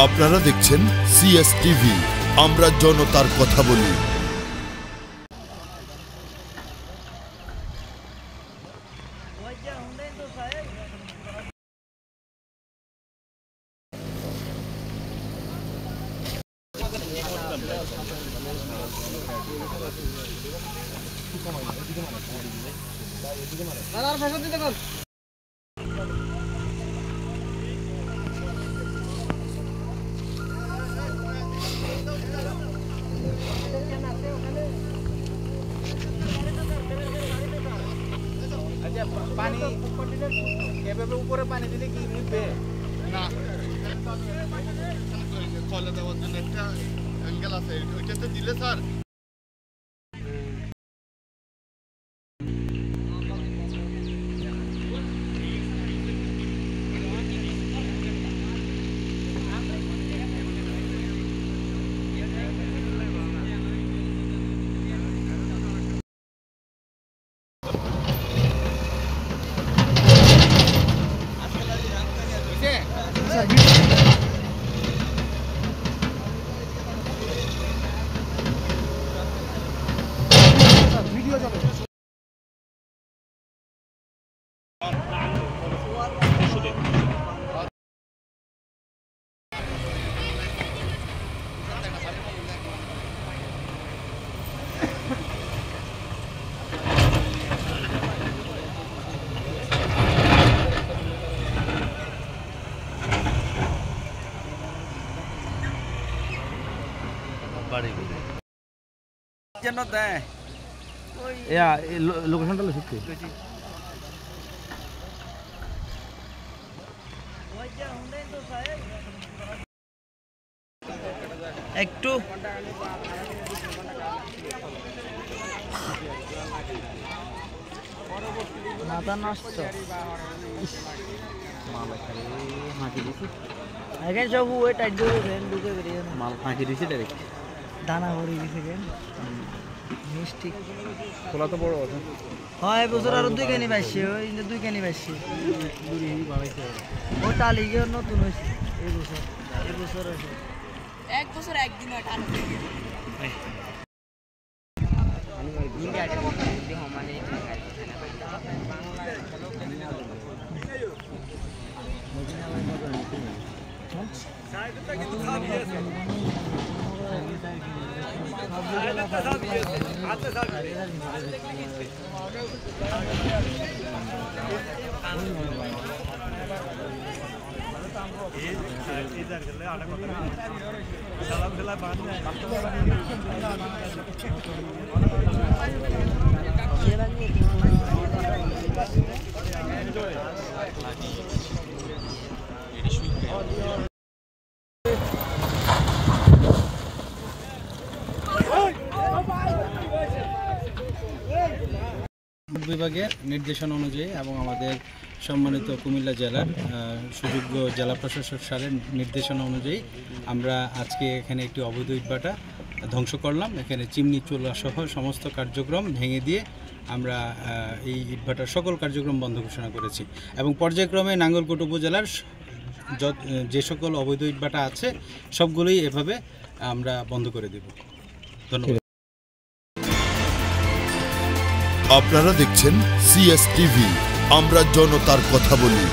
আপনারা দেখছেন সিএসটিভি, আমরা জনতার কথা বলি। পানি এভাবে উপরে পানি দিলে কি নিবে না? কলা দেওয়ার জন্য একটা অ্যাঙ্গেল আছে, ওইটাতে দিলে স্যার লোকেশনটা সত্যি একটু মাথা নষ্ট এখানে সব ওই টাইট ঢুকে বেরিয়ে মাল ফাঁকি দিয়েছি ডাইরেক্ট দানা ভরে দিয়েছে মিষ্টি খোলা তো বড় আছে। হ্যাঁ এবছর আরো 2 কেনি পাইছি, ওই 2 কেনি পাইছি। ও টালি গিয়ে নতুন হয়েছে এবছর আছে 1 বছর একদিন বিভাগের নির্দেশনা অনুযায়ী এবং আমাদের সম্মানিত কুমিল্লা জেলার সুযোগ্য জেলা প্রশাসক স্যারের নির্দেশনা অনুযায়ী আমরা আজকে এখানে একটি অবৈধ ইটভাটা ধ্বংস করলাম। এখানে চিমনি চুলা সহ সমস্ত কার্যক্রম ভেঙে দিয়ে আমরা এই ইটভাটার সকল কার্যক্রম বন্ধ ঘোষণা করেছি এবং পর্যায়ক্রমে নাঙ্গলকোট উপজেলার যে সকল অবৈধ ইটভাটা আছে সবগুলোই এভাবে আমরা বন্ধ করে দেব। ধন্যবাদ। আপনারা দেখছেন সিএসটিভি, আমরা জনতার কথা বলি।